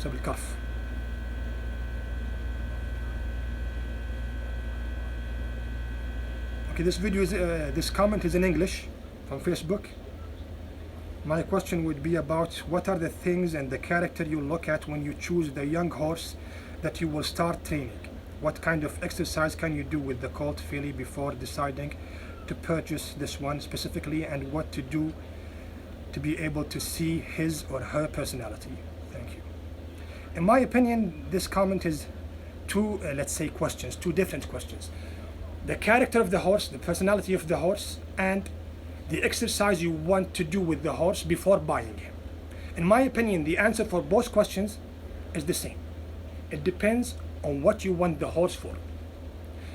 بسبب الكرف. Okay, this video is this comment is in English from Facebook. My question would be about what are the things and the character you look at when you choose the young horse that you will start training? What kind of exercise can you do with the colt filly before deciding to purchase this one specifically, and what to do to be able to see his or her personality? Thank you. In my opinion, this comment is two, let's say, questions, two different questions. The character of the horse, the personality of the horse, and the exercise you want to do with the horse before buying him. In my opinion, the answer for both questions is the same. It depends on what you want the horse for.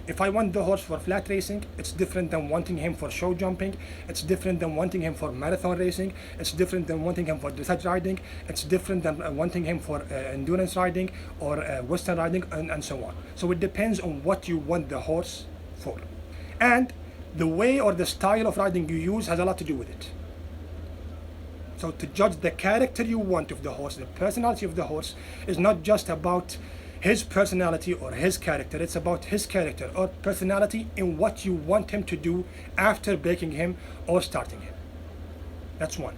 If I want the horse for flat racing, it's different than wanting him for show jumping. It's different than wanting him for marathon racing. It's different than wanting him for dressage riding. It's different than wanting him for endurance riding or western riding, and so on. So it depends on what you want the horse for. And the way or the style of riding you use has a lot to do with it. So to judge the character you want of the horse, the personality of the horse, is not just about his personality or his character. It's about his character or personality in what you want him to do after breaking him or starting him. That's one.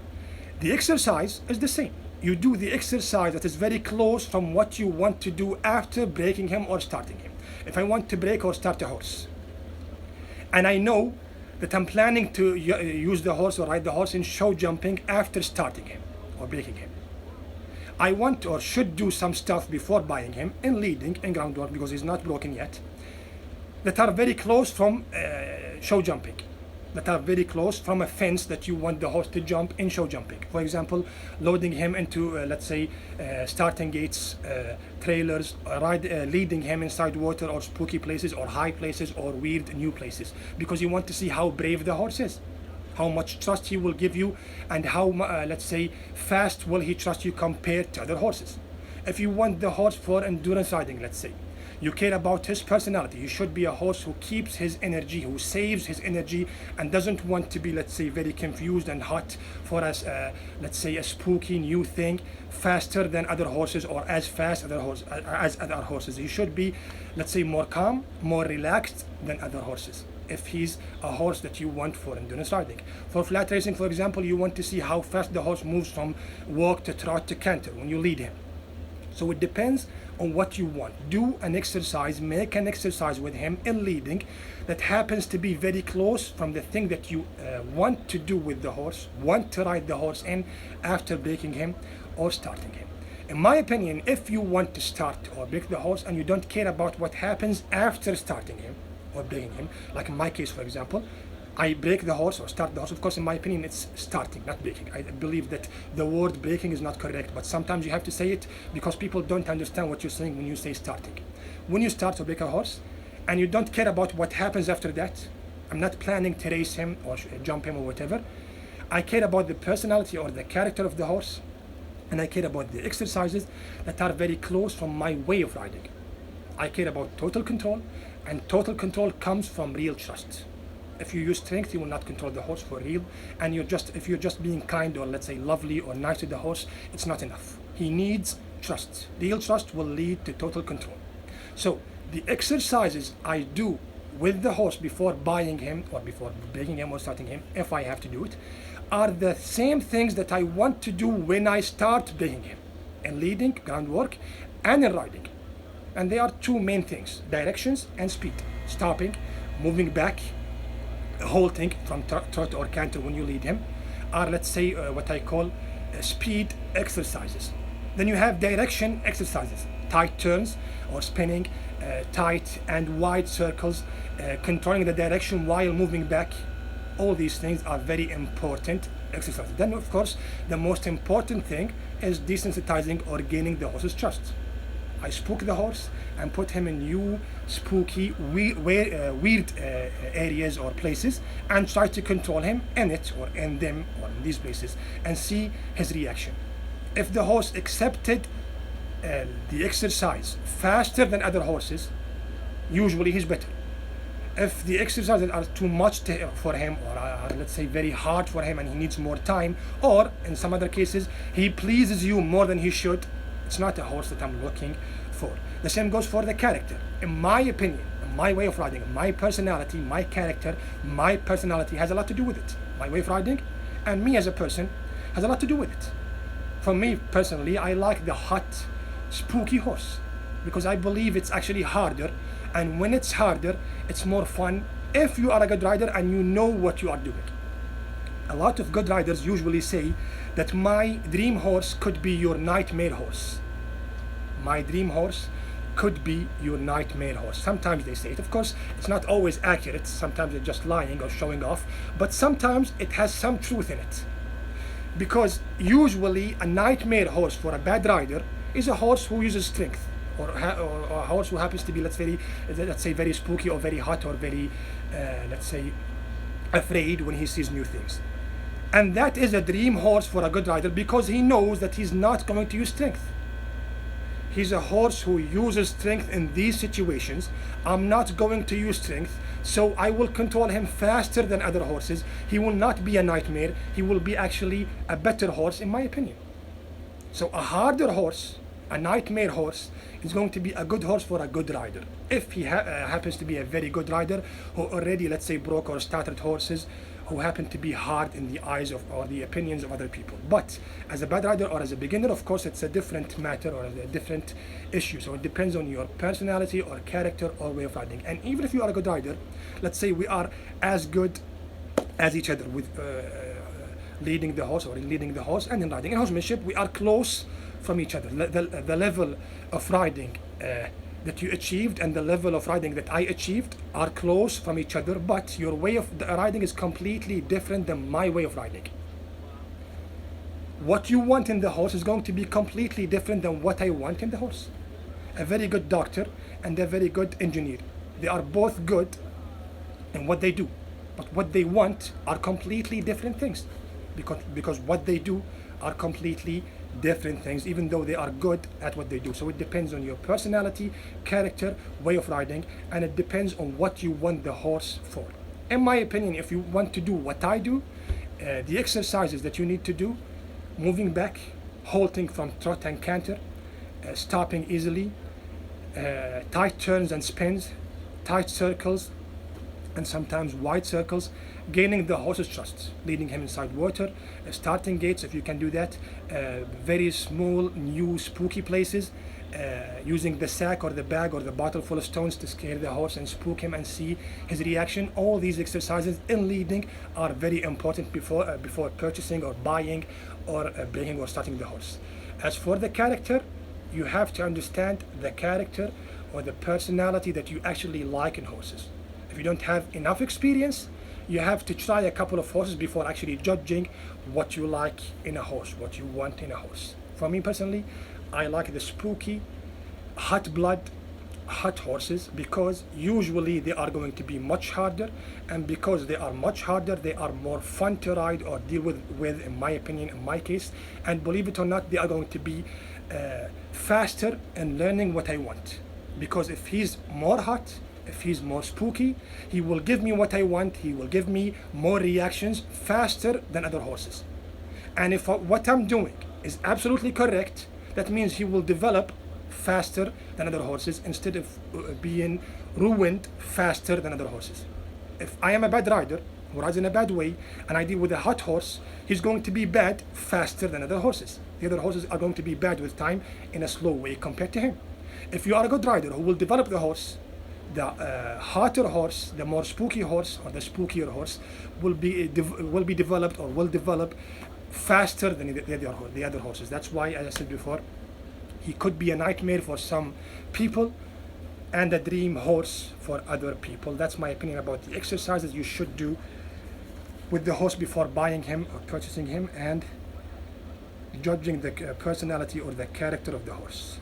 The exercise is the same. You do the exercise that is very close from what you want to do after breaking him or starting him. If I want to break or start a horse, and I know that I'm planning to use the horse or ride the horse in show jumping after starting him or breaking him, I want or should do some stuff before buying him in leading, in groundwork, because he's not broken yet, that are very close from show jumping, that are very close from a fence that you want the horse to jump in show jumping. For example, loading him into, let's say, starting gates, trailers, leading him inside water or spooky places or high places or weird new places, because you want to see how brave the horse is, how much trust he will give you, and how, let's say, fast will he trust you compared to other horses. If you want the horse for endurance riding, let's say, you care about his personality. He should be a horse who keeps his energy, who saves his energy, and doesn't want to be, let's say, very confused and hot for us, let's say, a spooky new thing, faster than other horses or as fast as other horses. He should be, let's say, more calm, more relaxed than other horses, if he's a horse that you want for endurance riding. For flat racing, for example, you want to see how fast the horse moves from walk to trot to canter when you lead him. So it depends on what you want. Do an exercise, make an exercise with him in leading that happens to be very close from the thing that you want to do with the horse, want to ride the horse in after breaking him or starting him. In my opinion, if you want to start or break the horse and you don't care about what happens after starting him or breaking him, like in my case, for example, I break the horse or start the horse. Of course, in my opinion, it's starting, not breaking. I believe that the word breaking is not correct, but sometimes you have to say it because people don't understand what you're saying when you say starting. When you start to break a horse and you don't care about what happens after that, I'm not planning to race him or jump him or whatever. I care about the personality or the character of the horse, and I care about the exercises that are very close from my way of riding. I care about total control, and total control comes from real trust. If you use strength, you will not control the horse for real, and if you're just being kind or, let's say, lovely or nice to the horse, it's not enough. He needs trust. Real trust will lead to total control. So the exercises I do with the horse before buying him or before breaking him or starting him, if I have to do it, are the same things that I want to do when I start breaking him, in leading, groundwork, and in riding. And they are two main things: directions and speed. Stopping, moving back, halting from trot or canter when you lead him are, let's say, what I call speed exercises. Then you have direction exercises: tight turns or spinning, tight and wide circles, controlling the direction while moving back. All these things are very important exercises. Then, of course, the most important thing is desensitizing or gaining the horse's trust. I spook the horse and put him in new, spooky, weird areas or places, and try to control him in it or in them or in these places and see his reaction. If the horse accepted the exercise faster than other horses, usually he's better. If the exercises are too much for him or are, let's say, very hard for him and he needs more time, or in some other cases he pleases you more than he should, It's not a horse that I'm looking for. The same goes for the character. In my opinion, my way of riding, my personality, my character, my personality has a lot to do with it. My way of riding and me as a person has a lot to do with it. For me personally, I like the hot, spooky horse because I believe it's actually harder, and when it's harder, it's more fun if you are a good rider and you know what you are doing. A lot of good riders usually say that my dream horse could be your nightmare horse. My dream horse could be your nightmare horse. Sometimes they say it. Of course, it's not always accurate. Sometimes they're just lying or showing off, but sometimes it has some truth in it. Because usually a nightmare horse for a bad rider is a horse who uses strength, or a horse who happens to be, let's say, very spooky or very hot or very, let's say, afraid when he sees new things. And that is a dream horse for a good rider because he knows that he's not going to use strength. He's a horse who uses strength in these situations. I'm not going to use strength, so I will control him faster than other horses. He will not be a nightmare. He will be actually a better horse, in my opinion. So a harder horse, a nightmare horse, is going to be a good horse for a good rider. If he happens to be a very good rider who already, let's say, broke or started horses, who happen to be hard in the eyes of or the opinions of other people. But as a bad rider or as a beginner, of course, it's a different matter or a different issue. So it depends on your personality or character or way of riding. And even if you are a good rider, let's say we are as good as each other with leading the horse or in leading the horse and in riding. In horsemanship, we are close from each other. The level of riding that you achieved and the level of riding that I achieved are close from each other, but your way of riding is completely different than my way of riding. What you want in the horse is going to be completely different than what I want in the horse. A very good doctor and a very good engineer, they are both good in what they do, but what they want are completely different things, because what they do are completely different things, even though they are good at what they do. So it depends on your personality, character, way of riding, and it depends on what you want the horse for. In my opinion, if you want to do what I do, the exercises that you need to do: moving back, halting from trot and canter, stopping easily, tight turns and spins, tight circles, and sometimes wide circles, gaining the horse's trust, leading him inside water, starting gates if you can do that, very small, new, spooky places, using the sack or the bag or the bottle full of stones to scare the horse and spook him and see his reaction. All these exercises in leading are very important before purchasing or buying or breaking or starting the horse. As for the character, you have to understand the character or the personality that you actually like in horses. If you don't have enough experience, you have to try a couple of horses before actually judging what you like in a horse, what you want in a horse. For me personally, I like the spooky, hot blood, hot horses because usually they are going to be much harder, and because they are much harder, they are more fun to ride or deal with in my opinion, in my case. And believe it or not, they are going to be faster in learning what I want, because if he's more hot, if he's more spooky, he will give me what I want. He will give me more reactions faster than other horses. And if what I'm doing is absolutely correct, that means he will develop faster than other horses instead of being ruined faster than other horses. If I am a bad rider who rides in a bad way and I deal with a hot horse, he's going to be bad faster than other horses. The other horses are going to be bad with time in a slow way compared to him. If you are a good rider who will develop the horse, the hotter horse, the more spooky horse, or the spookier horse will be developed or will develop faster than the other horses. That's why, as I said before, he could be a nightmare for some people and a dream horse for other people. That's my opinion about the exercises you should do with the horse before buying him or purchasing him, and judging the personality or the character of the horse.